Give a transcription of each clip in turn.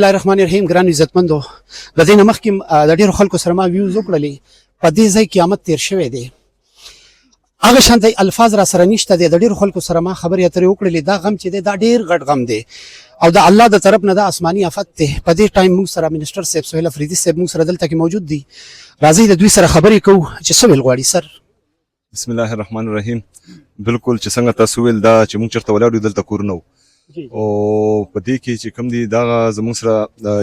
الله الرحمن الرحیم. ګران عزتمندو، د دې نه مخکې د ډېرو خلکو سره ما ویوز وکړلې. په دې ځای قیامت تیر شوی دی، هغه شانته الفاظ را سره نشته دی. د ډېرو خلکو سره ما خبرې اترې وکړلې. دا غم چې دی دا ډېر غټ غم دی او د الله د طرف نه دا آسماني آفت دی. په دې ټایم موږ سره منسټر صاحب سهیل افریدي صاحب موږ سره دلته کې موجود دي. راځئ د دوی سره خبرې کوو چې څه ویل غواړي. سر بسم الله الرحمن الرحیم. بالکل چې څنګه تاسو ویل دا چې موږ چېرته ولاړ یو دلته کورونه وو او په دې کې چې کوم دي دغه زموږ سره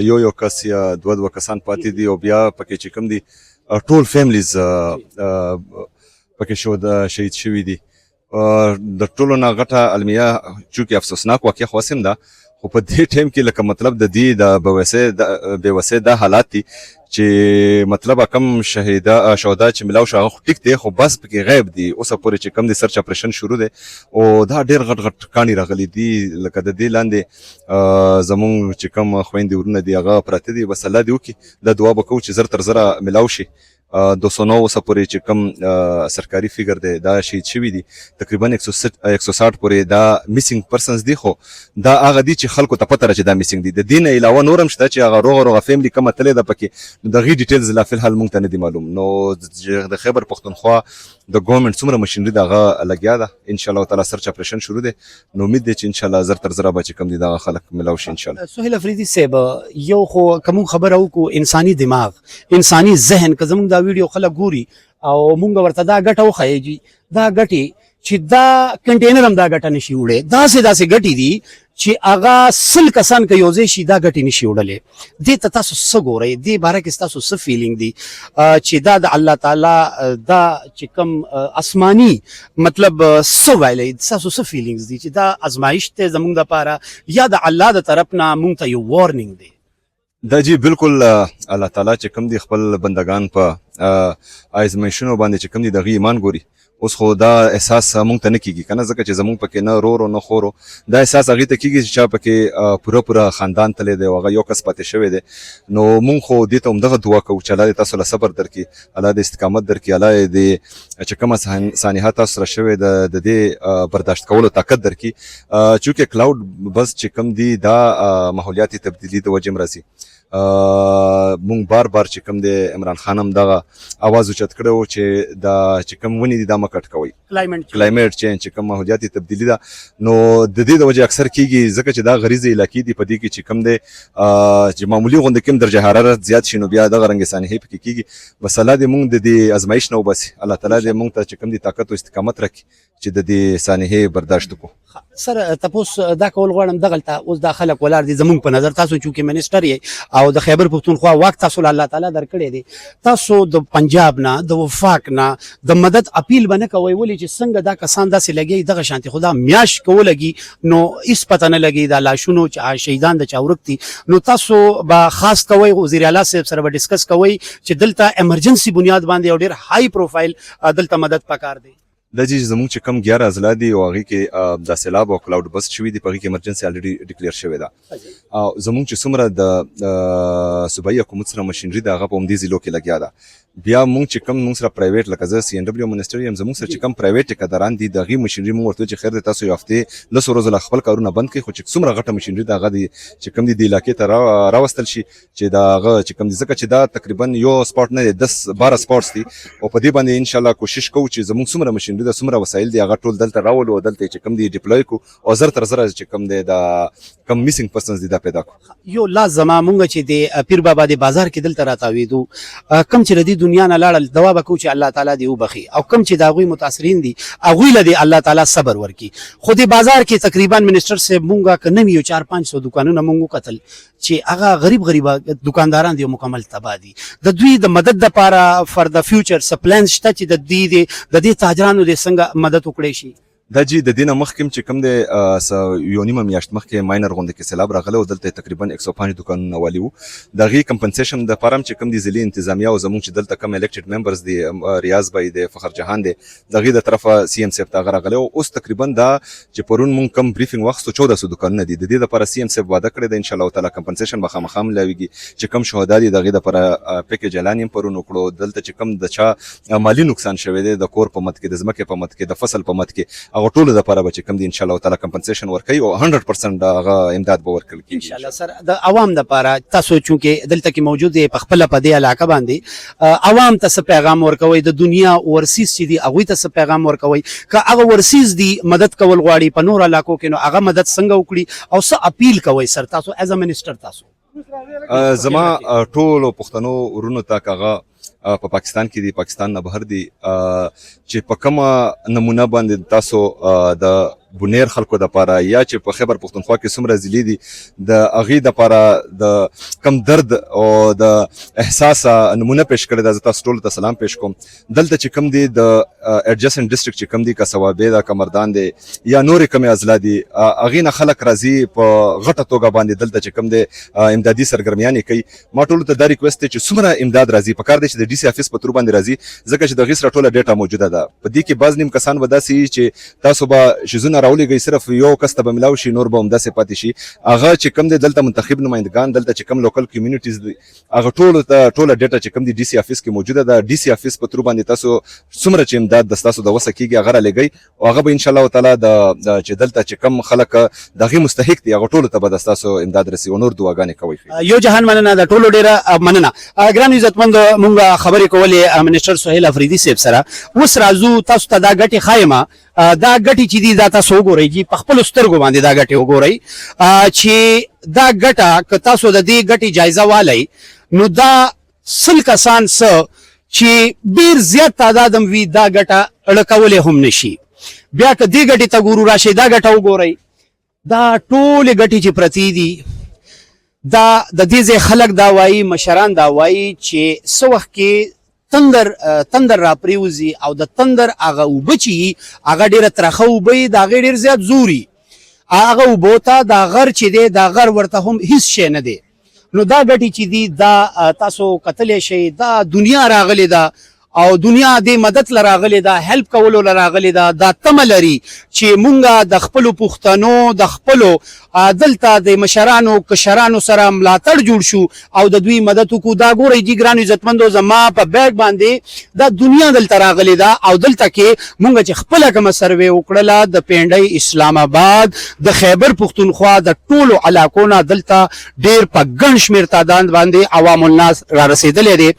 یو کس یا دوه کسان پاتې دي او بیا پکې چې کوم دي ټول فیملیز پکې شهید شوي دي. د ټولو نه غټه المیه چونکې افسوسناک واقع خو هسې هم ده، خو په دې ټایم کې لکه مطلب د دې د بېوسۍ دا حالات دي چې مطلب کم شهدا چې ملاو شو هغه ټیک دی، خو بس پکې غیب دي. اوسه پورې چې کم دي سرچ اپریشن شروع دی او دا ډېر غټ کاڼي راغلي دي. لکه د دې لاندې زمونږ چې کم خویندې ورونه دي هغه پراته دي. بس الله دې وکړي دا دعا به کوو چې زر تر زره ملاو شي. 209 اوسه پورې چې کم سرکاري فیګر دی دا شهید شوي دي. تقریبا 160 پورې دا میسنګ پرسنز دي، خو دا هغه دي چې خلکو ته پته ده چې دا میسنګ دي. د دې نه علاوه نور هم شته چې هغه روغه فیملی کومه تللې ده پکې، نو د هغې ډیټیلز لا فلحال موږ ته نه دي معلوم. نو د خیبر پښتونخوا د ګورنمنټ څومره مشینري د هغه لګیا ده، انشاءالله تعالی سرچ اپریشن شروع دی. نو امید دی چې انشاءالله زر تر زره به چې کوم دي دغه خلک ملاو شي انشاءالله. سهیل افریدي صاحب، یو خو کوم خبره وکړو انساني دماغ انساني ذهن که زموږ دا ویډیو خلک ګوري او مونږ ورته دا ګټه وښیي دا ګټې چې دا کنټینر هم دا ګټه نشي وړی. داسې ګټې دي چې هغه 100 کسان که یو ځای شي دا ګټې نشي وړلی. دې ته تاسو څه ګورئ؟ دې باره کې ستاسو څه فیلینګ دي چې دا د الله تعالی دا چې کوم آسماني مطلب څه ویلی ستاسو څه فیلینګز دي چې دا ازمایش دی زموږ دپاره یا د الله د طرف نه مونږ ته یو وارنینګ دی؟ دا جی بالکل الله تعالی چې کوم دي خپل بندگان په آزمایښتونو باندې چې کوم دي دغه ایمان ګوري. اوس خو دا احساس مونږ ته نه کیږي کنه، ځکه چې زمونږ پکې نه رورو نه خورو دا احساس هغې ته کیږي چې چا پکې پوره خاندان تللی دی او هغه یو کس پاتې شوی دی. نو مونږ خو دې ته همدغه دعا کوو چې الله دې تاسو له صبر درکړي، الله دې استقامت درکړي، الله دې چې کومه سانحه تاسو سره شوې د دې برداشت کولو طاقت درکړي. چونکې کلاود بس چې کوم دي دا ماحولیاتي تبدیلي د وجې هم راځي. مونږ بار چې کوم دی عمران خان هم دغه اواز اوچت کړی و چې دا چې کوم ونې دي دا مه کټ کوئ، کلایمیټ چینج چې کوم ماحولیاتي تبدیلي ده. نو د دې د وجې اکثر کیږي ځکه چې دا غریزې علاقې دي په دې کې چې کوم دی چې معمولي غوندې کوم درجه حرارت زیات شي نو بیا دغه رنګې سانحې پکې کیږي. بس الله دې مونږ د دې ازمایش نه وباسي، الله تعالی دې مونږ ته چې کوم دي طاقت او استقامت راکړي چې د دې سانحې برداشت وکړو. سر تپوس دا کول غواړم دغلته اوس دا خلک ولاړ دي زمونږ په نظر، تاسو چونکې منسټر یې او د خیبر پښتونخوا واک تاسو له الله تعالی درکړی دی، تاسو د پنجاب نه د وفاق نه د مدد اپیل به نه کوئ؟ ولې چې څنګه دا کسان داسې لګي دغه شانتي خدا میاش که ولګي نو هېڅ پته نه لګي دا لاشونو چې شهیدان د چا ورک دي. نو تاسو به خاص کوئ وزیر اعلی صاحب سره به ډسکس کوئ چې دلته ایمرجنسي بنیاد باندې یو ډېر های پروفایل دلته مدد پکار دی؟ دا چې زموږ چې کم 11 اضلاع دي او هغې کې د سیلاب او کلاود بست شوي دي، په هغې کې ایمرجنسي الریډي ډکلیر شوې ده. او زموږ چې څومره د صوبایي حکومت سره مشینري ده هغه په همدې ضلعو کې لګیا ده. بیا مونږ چې کوم مونږ سره پرایویټ لکه زه سی ان ډبلیو منسټر یم، زموږ سره چې کوم پرایویټ ټیکداران دي د هغې مشینري مونږ ورته چې خیر دی تاسو یو هفتې 10 ورځو لا خپل کارونه بند کړئ، خو چې څومره غټه مشینري ده هغه چې کوم دي د علاقې ته راوستل شي چې د هغه چې کوم دي، ځکه چې دا تقریبا یو سپاټ نه دی 10-12 سپاټس دي او په دې باندې انشاءالله کوشش کوو چې زموږ څومره مشینري ده څومره وسایل دي هغه ټول دلته راولو او دلته چې کوم دي ډپلوی کو او زر تر زره چې کوم دی دا کم میسنګ پرسنز دي دا پیدا کو. یو لازمه مونږ چې د پیر بابا د بازار کې دلته راتاوېدو کم چې د دې دنیا نه لاړل دوا به کوو چې الله تعالی دې وبخي او کم چې د هغوی متاثرین دي هغوی له دې الله تعالی صبر ورکړي. خو د بازار کې تقریبا منسټر صاحب مونږ که نه وي یو 400-500 دوکانونه مونږ وکتل چې هغه غریب دکانداران دي مکمل تباه دي. د دوی د مدد دپاره فار د فیوچر څه پلانز شته چې د دې تاجرانو د څنګه مدد وکړی شي؟ دا جی د دې نه مخکې چې کوم دی یو نیمه میاشت مخکې ماینر غونډه کې سیلاب راغلی او دلته تقریبا 105 دوکانونه والي وو. د هغې کمپنسیشن دپاره هم چې کوم دي ضلعي انتظامیه او زموږ چې دلته کوم الیکټډ ممبرز دي ریاض بای دی، فخر جهان دی، د هغې د طرفه سی ایم صاحب ته هغه راغلی او اوس تقریبا دا چې پرون مونږ کوم بریفینګ واخیستو 1400 دوکانونه دي. د دې دپاره سی ایم صاحب واده کړی دی انشاءالله تعالی کمپنسیشن به خامخا ملاویږي. چې کوم شهدا دي د هغې دپاره پیکیج اعلان یې پرون وکړو. دلته چې کوم د چا مالي نقصان شوی دی د کور په مد کې، د ځمکې په مد کې، د فصل په مد کې هغه ټولو دپاره به چې کوم دي انشاءالله تعالی کمپنسیشن ورکوي او 100% هغه امداد به ورکړل کېږي انشاءالله سر د عوام دپاره تاسو چونکې دلته کې موجود یې په خپله په دې علاقه باندې عوام ته څه پیغام ورکوئ د دنیا ورسیز چې دي هغوی ته څه پیغام ورکوئ که هغه ورسیز دي مدد کول غواړي په نور علاقو کې نو هغه مدد څنګه وکړي او څه اپیل کوئ سر تاسو ایز ا منسټر تاسو زما ټولو پښتنو ورونو ته که هغه په پاکستان کې دي پاکستان نه بهر دي چې په کومه نمونه باندې تاسو د بنیر خلکو دپاره یا چې په خیبر پښتونخوا کې څومره ضلعې دي د هغې دپاره د کم درد او د احساس نمونه پیش کړې ده. زه تاسو ټولو ته سلام پیش کوم. دلته چې کوم دي د ایډجسټنټ ډسټرکټ چې کوم دي که صوابۍ ده که مردان دی یا نورې کومې اضلاع دي هغې نه خلک راځي په غټه توګه باندې دلته چې کوم دی امدادي سرګرمیانې کوي. ما ټولو ته دا ریکویسټ دی چې څومره امداد راځي پکار دی چې د ډي سي افیس په تور باندې راځي ځکه چې د هغې سره ټوله ډیټا موجوده ده. په دې کې بعض نیم کسان به داسې وي چې تاسو به شیزونه راولېږئ صرف یو کس ته به ملاو شي نور به همداسې پاتې شي. هغه چې کوم دی دلته منتخب نمایندګان دلته چې کوم لوکل کمیونټیز دي هغه ټولو ته ټوله ډیټا چې کوم دی ډي سي افیس کې موجوده ده. ډي سي افیس په تور باندې تاسو څومره چې امداد د ستاسو د وسه کېږي هغه رالیږئ او هغه به انشاءالله تعالی د چې دلته چې کوم خلک د هغې مستحق دي هغه ټولو ته به د ستاسو امداد رسي او نور دعاګانې کوئ. یو جهان مننه د ټولو ډیره مننه. ګران عزتمند مونږ خبرې کولې منسټر سهیل افریدي صاحب سره. اوس راځو تاسو ته دا ګټې ښایمه دا ګټې چې دي دا تاسو وګورئ چې په خپلو سترګو باندې دا ګټې وګورئ چې دا ګټه که تاسو د دې ګټې جایزه والئ نو دا 100 کسان څه چې ډېر زیات تعداد هم وي دا ګټه اړکولی هم نشي. بیا که دې ګټې ته ګورو راشئ دا ګټه وګورئ دا ټولې ګټې چې پرتې دي دا د دې ځای خلک دا وایي مشران دا وایي چې څه وخت کې تندر را پریوزي او د تندر هغه اوبه چې وي هغه ډېره ترخه اوبه وي د هغې ډېر زیات زور وي هغه اوبو ته دا غر چې دی دا غر ورته هم هیڅ شی نه دی. نو دا ګټې چې دي دا تاسو کتلی شئ دا دنیا راغلې ده او دنیا دې مدد لراغلې ده هیلپ کولو لراغلې ده. دا تمه لري چې مونږ د خپلو پښتنو د خپلو دلته د مشرانو کشرانو سره ملاتړ جوړ شو او د دوی مدد وکړو. دا ګورئ جي ګرانو عزتمندو زما په بیګ باندې دا دنیا دلته راغلې ده او دلته کې مونږ چې خپله کومه سروې وکړله د پینډۍ اسلام آباد د خیبر پښتونخوا د ټولو علاقو نه دلته ډېر په ګڼ شمېر تعداد باندې عوام الناس را رسېدلی دی.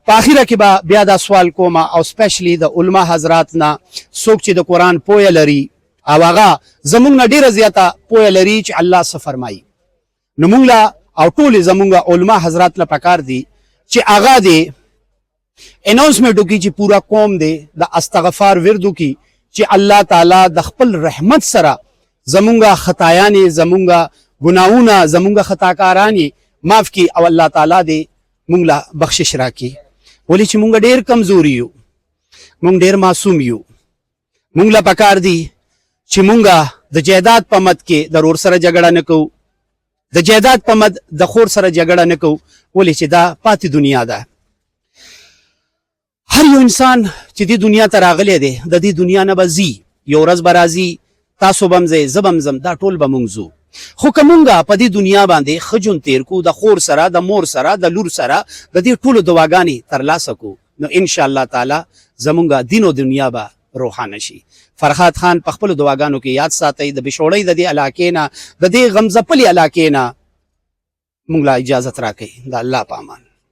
په اخیره کې به بیا دا سوال کوم او سپیشلی د علما حضرات نه څوک چې د قرآن پویه لري او هغه زمونږ نه ډېره زیاته پویه لري چې الله څه فرمایي نو مونږ له او ټولې زمونږ علما حضرات له پکار دي چې هغه دې اناؤنسمنټ وکړي چې پورا قوم دی د استغفار ورد وکړي چې الله تعالی د خپل رحمت سره زمونږ خطایانې زمونږ ګناهونه زمونږ خطاکارانې معاف کړي او الله تعالی دې مونږ له بخشش راکړي. ولې چې مونږ ډېر کمزوري یو مونږ ډېر معصوم یو. مونږ له پکار دي چې مونږ د جایداد په مد کې د رور سره جګړه نه کوو د جایداد په مد د خور سره جګړه نه کوو ولې چې دا پاتې دنیا ده. هر یو انسان چې دې دنیا ته راغلی دی د دې دنیا نه به ځي یو ورځ به راځي تاسو به هم ځئ زه به هم ځم دا ټول به مونږ ځو. خو که مونږ په دې دنیا باندې ښه ژوند تېر کړو د خور سره د مور سره د لور سره د دې ټولو دعاګانې ترلاسه کړو نو انشاءالله تعالی زمونږ دین او دنیا به روښانه شي. فرحات خان په خپلو دعاګانو کې یاد ساتئ د بشوړۍ د دې علاقې نه د دې غمځپلې علاقې نه مونږ له اجازت راکئ. د الله په امان.